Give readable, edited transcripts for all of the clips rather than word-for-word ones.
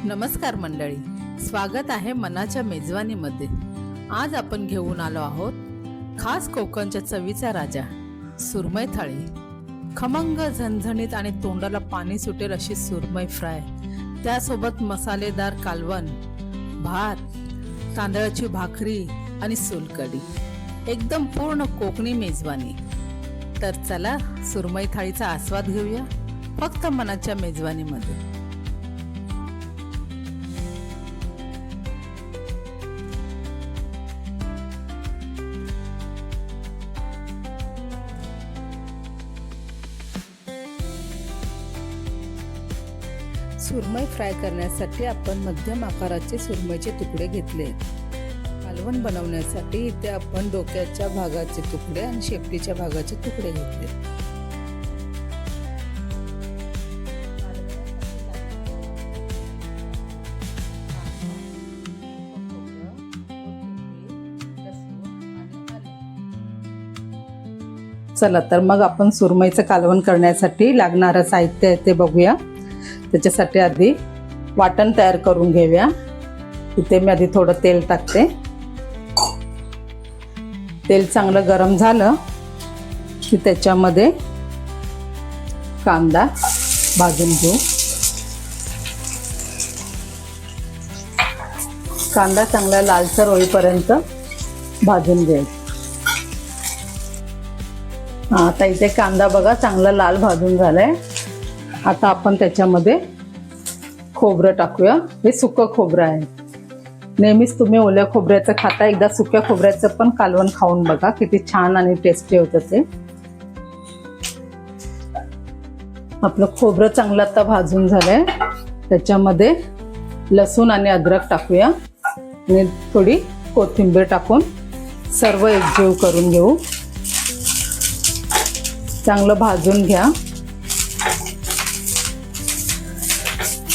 नमस्कार मंडळी, स्वागत आहे मनाच्या मेजवानीमध्ये। आज आपण घेऊन आलो आहोत खास कोकणच्या चवीचा राजा सुरमई थाळी। खमंग, झणझणीत आणि तोंडाला पाणी सुटेल अशी सुरमई फ्राय, त्यासोबत मसालेदार कालवण, भात, तांदळाची भाकरी आणि सोलकढी, एकदम पूर्ण कोकणी मेजवानी। तर चला सुरमई थाळीचा आस्वाद घेऊया फक्त मनाच्या मेजवानीमध्ये। सुरमई फ्राय करण्यासाठी आपण मध्यम आकाराचे सुरमईचे तुकडे घेतले। कालवण बनवण्यासाठी इथे आपण डोक्याच्या भागाचे तुकडे आणि शेपटीच्या भागाचे तुकडे घेतले। चला तर मग आपण सुरमईचं कालवण करण्यासाठी लागणारं साहित्य आहे ते बघूया। त्याच्यासाठी आधी वाटण तयार करून घेऊया। इथे मी आधी थोडं तेल टाकते। तेल चांगलं गरम झालं की त्याच्यामध्ये कांदा भाजून घेऊ। कांदा चांगला लालसर होईपर्यंत भाजून घ्यायचा। आता इथे कांदा बघा चांगला लाल भाजून झालाय। आता आपण त्याच्यामध्ये खोबरं टाकूया। हे सुकं खोबरं आहे। नेहमीच तुम्ही ओल्या खोबऱ्याचं खाता, एकदा सुक्या खोबऱ्याचं पण कालवण खाऊन बघा, किती छान आणि टेस्टी होतं ते। आपलं खोबरं चांगलं आता भाजून झालंय। त्याच्यामध्ये लसूण आणि अद्रक टाकूया आणि थोडी कोथिंबीर टाकून सर्व एकजीव करून घेऊ। चांगलं भाजून घ्या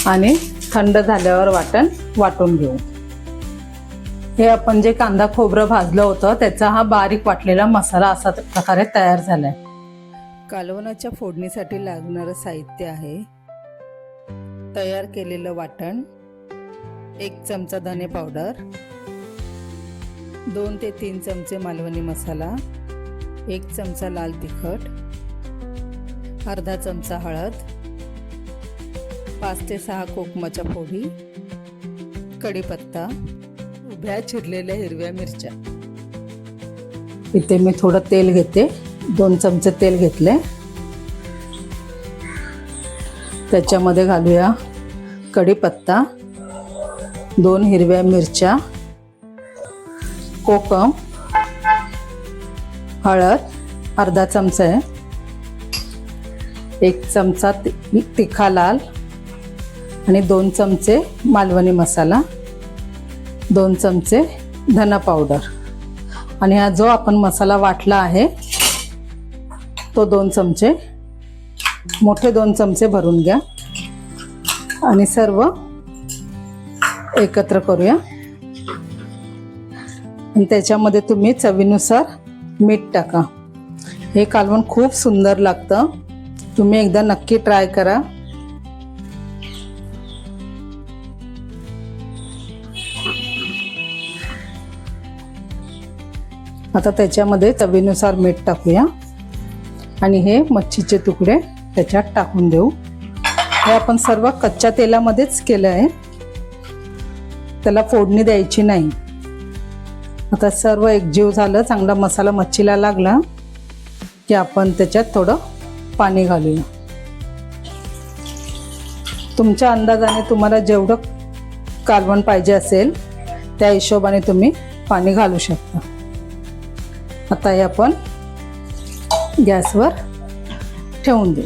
आणि थंड झाल्यावर वाटून घेऊ। हे आपण जे कांदा खोबरं भाजलं होतं त्याचा हा बारीक वाटलेला मसाला अशा प्रकारे तयार झालाय। कालवणाच्या फोडणीसाठी लागणारं साहित्य आहे तयार केलेलं वाटण, 1 चमचा धने पावडर, 2 ते 3 चमचे मालवणी मसाला, 1 चमचा लाल तिखट, अर्धा चमचा हळद, 5 ते 6 कोकमाच्या फोडी, कढीपत्ता, उभ्या चिरलेल्या हिरव्या मिरच्या। इथे मी थोडं तेल घेते, 2 चमचे तेल घेतले। त्याच्यामध्ये घालूया कढीपत्ता, 2 हिरव्या मिरच्या, कोकम, हळद अर्धा चमचा आहे, 1 चमचा तिखा लाल आणि 2 चमचे मालवणी मसाला, 2 चमचे धना पावडर आणि हा जो आपण मसाला वाटला आहे तो 2 चमचे, मोठे 2 चमचे भरून घ्या आणि सर्व एकत्र करूया। आणि त्याच्यामध्ये तुम्ही चवीनुसार मीठ टाका। हे कालवण खूप सुंदर लागतं, तुम्ही एकदा नक्की ट्राय करा। आता त्याच्यामध्ये चवीनुसार मीठ टाकूया आणि हे मच्छीचे तुकडे त्याच्यात टाकून देऊ। हे आपण सर्व कच्च्या तेलामध्येच केलं आहे, त्याला फोडणी द्यायची नाही। आता सर्व एकजीव झालं, चांगला मसाला मच्छीला लागला की आपण त्याच्यात थोडं पाणी घालूया। तुमच्या अंदाजाने तुम्हाला जेवढं कालवण पाहिजे असेल त्या हिशोबाने तुम्ही पाणी घालू शकता। आता हे आपण गॅसवर ठेवून देऊ।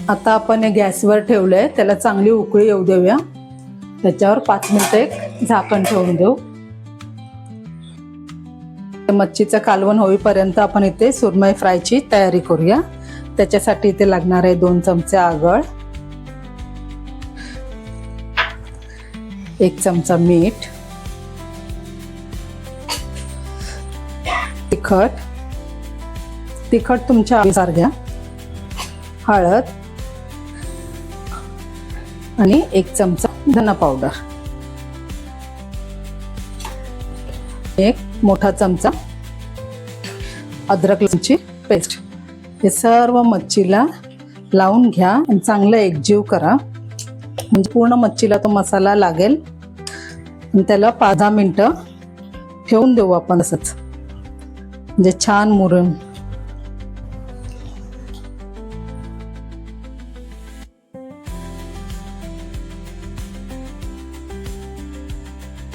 आता आपण हे गॅसवर ठेवलंय, त्याला चांगली उकळी येऊ देऊया। त्याच्यावर 5 मिनिटं एक झाकण ठेवून देऊ। मच्छीचं कालवण होईपर्यंत आपण इथे सुरमई फ्रायची तयारी करूया। त्याच्यासाठी इथे लागणार आहे 2 चमचे आगळ, 1 चमचा मीठ, तिखट तुमच्या अनुसार घ्या, हळद, आणि 1 चमचा धना पावडर, 1 मोठा चमचा अद्रक लसूणची पेस्ट. हे सर्व मच्छीला लावून घ्या आणि चांगलं एकजीव करा, म्हणजे पूर्ण मच्छीला तो मसाला लागेल. आणि त्याला 5-10 मिनटं ठेवून देऊ आपण असंच, म्हणजे छान मुरून.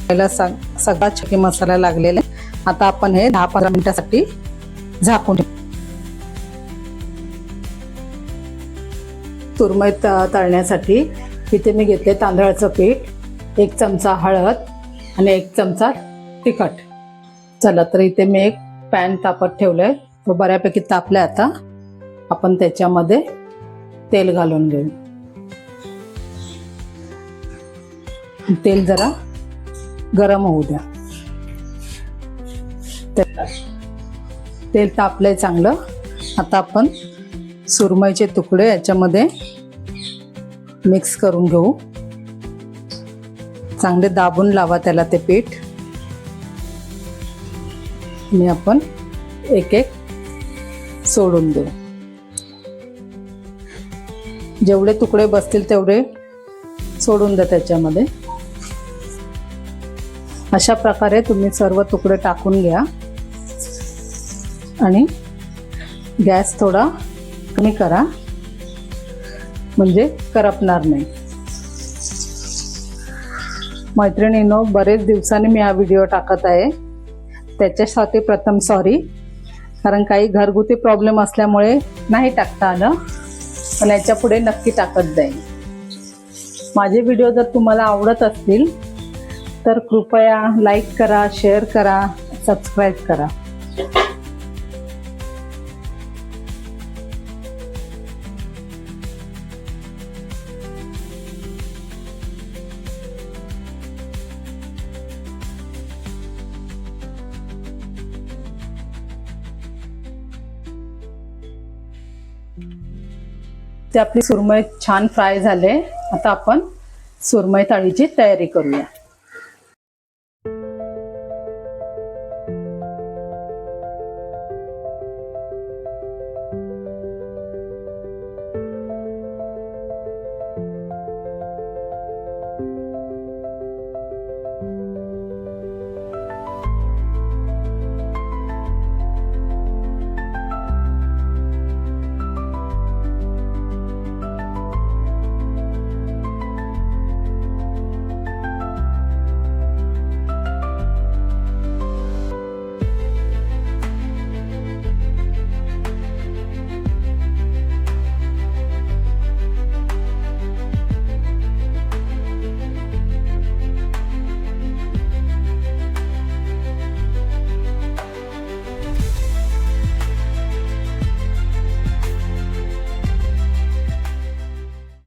पहिला सगळा चिकन मसाला लागलेला आहे. आता आपण हे 10-15 मिनिटासाठी झाकून ठेवू. सुरमई तळण्यासाठी इथे मी घेतले तांदळाचं पीठ, 1 चमचा हळद आणि 1 चमचा तिखट. चला तर इथे मी एक पॅन तापत ठेवलंय, तो बऱ्यापैकी तापलाय. आता आपण त्याच्यामध्ये तेल घालून घेऊ. तेल जरा गरम होऊ द्या. तेल तापलंय चांगलं. आता आपण सुरमईचे तुकडे याच्यामध्ये मिक्स करून घेऊ. चांगले दाबून लावा त्याला ते पीठ. आणि आपण एक एक सोडून देऊ. जेवढे तुकडे बसतील तेवढे सोडून द्या त्याच्यामध्ये. अशा प्रकारे तुम्ही सर्व तुकडे टाकून घ्या आणि गॅस थोडा कमी करा, म्हणजे करपणार नाही. मैत्रिणींनो, बरेच दिवसांनी मी हा व्हिडिओ टाकत आहे, त्याच्यासाठी प्रथम सॉरी, कारण काही घरगुती प्रॉब्लेम असल्यामुळे नाही टाकता आलं, पण याच्या पुढे नक्की टाकत जाईल. माझे व्हिडिओ जर तुम्हाला आवडत असतील तर कृपया लाईक करा, शेअर करा, सबस्क्राईब करा. ते आपली सुरमई छान फ्राय झाले. आता आपण सुरमई थाळीची तयारी करूया.